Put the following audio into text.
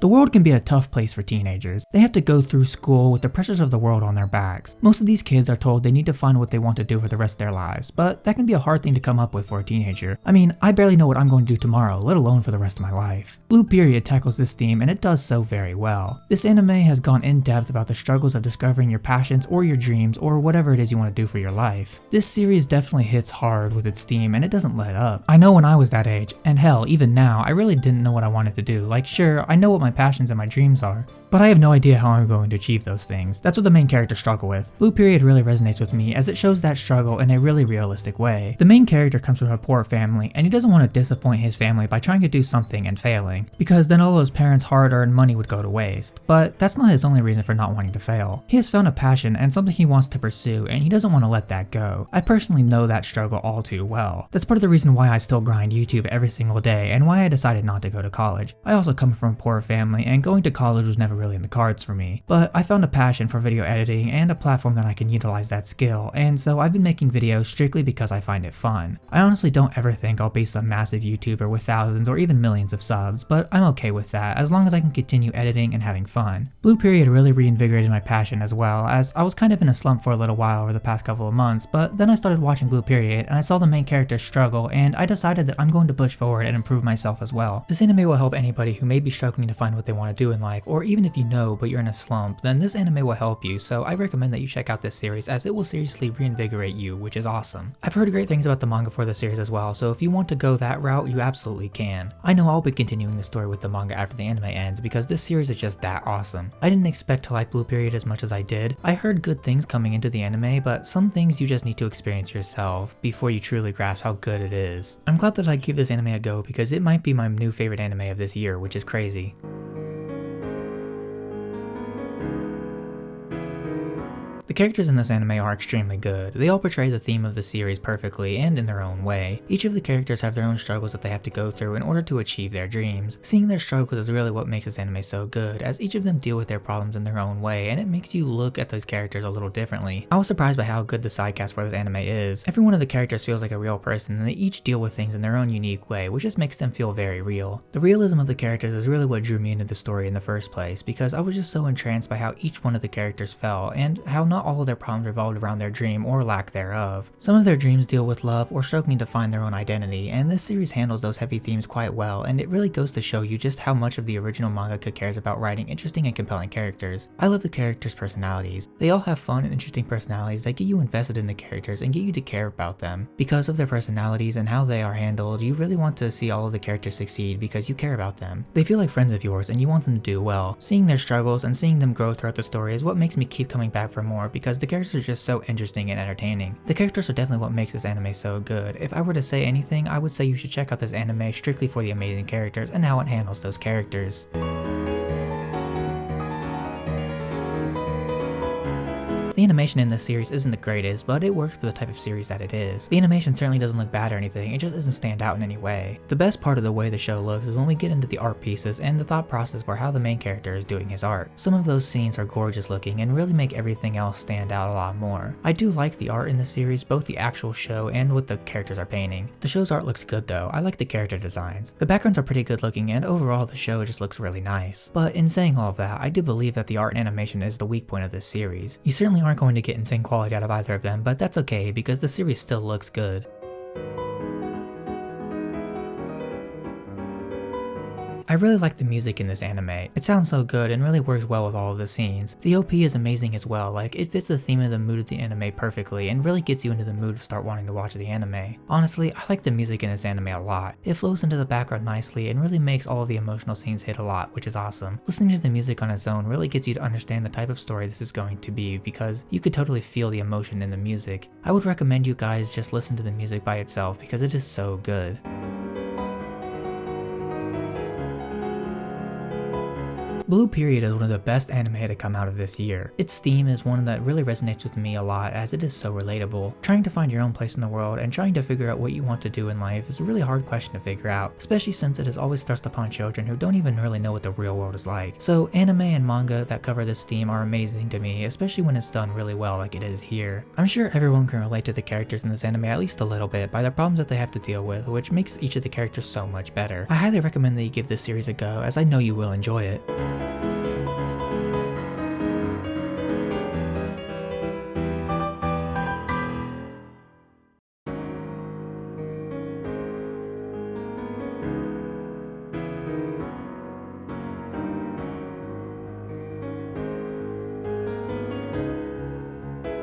The world can be a tough place for teenagers. They have to go through school with the pressures of the world on their backs. Most of these kids are told they need to find what they want to do for the rest of their lives, but that can be a hard thing to come up with for a teenager. I mean, I barely know what I'm going to do tomorrow, let alone for the rest of my life. Blue Period tackles this theme and it does so very well. This anime has gone in depth about the struggles of discovering your passions or your dreams or whatever it is you want to do for your life. This series definitely hits hard with its theme and it doesn't let up. I know when I was that age, and hell, even now, I really didn't know what I wanted to do. Like, sure, I know what my passions and my dreams are, but I have no idea how I'm going to achieve those things. That's what the main characters struggle with. Blue Period really resonates with me as it shows that struggle in a really realistic way. The main character comes from a poor family and he doesn't want to disappoint his family by trying to do something and failing, because then all of his parents' hard-earned money would go to waste. But that's not his only reason for not wanting to fail. He has found a passion and something he wants to pursue and he doesn't want to let that go. I personally know that struggle all too well. That's part of the reason why I still grind YouTube every single day and why I decided not to go to college. I also come from a poor family and going to college was never really in the cards for me, but I found a passion for video editing and a platform that I can utilize that skill, and so I've been making videos strictly because I find it fun. I honestly don't ever think I'll be some massive YouTuber with thousands or even millions of subs, but I'm okay with that as long as I can continue editing and having fun. Blue Period really reinvigorated my passion as well, as I was kind of in a slump for a little while over the past couple of months, but then I started watching Blue Period and I saw the main character struggle and I decided that I'm going to push forward and improve myself as well. This anime will help anybody who may be struggling to find what they want to do in life, or even if you know but you're in a slump, then this anime will help you, so I recommend that you check out this series as it will seriously reinvigorate you, which is awesome. I've heard great things about the manga for the series as well, so if you want to go that route, you absolutely can. I know I'll be continuing the story with the manga after the anime ends because this series is just that awesome. I didn't expect to like Blue Period as much as I did. I heard good things coming into the anime, but some things you just need to experience yourself before you truly grasp how good it is. I'm glad that I gave this anime a go because it might be my new favorite anime of this year, which is crazy. The characters in this anime are extremely good. They all portray the theme of the series perfectly and in their own way. Each of the characters have their own struggles that they have to go through in order to achieve their dreams. Seeing their struggles is really what makes this anime so good, as each of them deal with their problems in their own way, and it makes you look at those characters a little differently. I was surprised by how good the side cast for this anime is. Every one of the characters feels like a real person, and they each deal with things in their own unique way, which just makes them feel very real. The realism of the characters is really what drew me into the story in the first place, because I was just so entranced by how each one of the characters felt, and how not all of their problems revolved around their dream or lack thereof. Some of their dreams deal with love or struggling to find their own identity, and this series handles those heavy themes quite well, and it really goes to show you just how much of the original mangaka cares about writing interesting and compelling characters. I love the characters' personalities. They all have fun and interesting personalities that get you invested in the characters and get you to care about them. Because of their personalities and how they are handled, you really want to see all of the characters succeed because you care about them. They feel like friends of yours and you want them to do well. Seeing their struggles and seeing them grow throughout the story is what makes me keep coming back for more, because the characters are just so interesting and entertaining. The characters are definitely what makes this anime so good. If I were to say anything, I would say you should check out this anime strictly for the amazing characters and how it handles those characters. The animation in this series isn't the greatest, but it works for the type of series that it is. The animation certainly doesn't look bad or anything, it just doesn't stand out in any way. The best part of the way the show looks is when we get into the art pieces and the thought process for how the main character is doing his art. Some of those scenes are gorgeous looking and really make everything else stand out a lot more. I do like the art in the series, both the actual show and what the characters are painting. The show's art looks good though, I like the character designs. The backgrounds are pretty good looking and overall the show just looks really nice. But in saying all of that, I do believe that the art and animation is the weak point of this series. You certainly aren't going to get insane quality out of either of them, but that's okay because the series still looks good. I really like the music in this anime. It sounds so good and really works well with all of the scenes. The OP is amazing as well, like it fits the theme of the mood of the anime perfectly and really gets you into the mood to start wanting to watch the anime. Honestly, I like the music in this anime a lot. It flows into the background nicely and really makes all of the emotional scenes hit a lot, which is awesome. Listening to the music on its own really gets you to understand the type of story this is going to be because you could totally feel the emotion in the music. I would recommend you guys just listen to the music by itself because it is so good. Blue Period is one of the best anime to come out of this year. Its theme is one that really resonates with me a lot as it is so relatable. Trying to find your own place in the world and trying to figure out what you want to do in life is a really hard question to figure out, especially since it is always thrust upon children who don't even really know what the real world is like. So anime and manga that cover this theme are amazing to me, especially when it's done really well like it is here. I'm sure everyone can relate to the characters in this anime at least a little bit by the problems that they have to deal with, which makes each of the characters so much better. I highly recommend that you give this series a go, as I know you will enjoy it.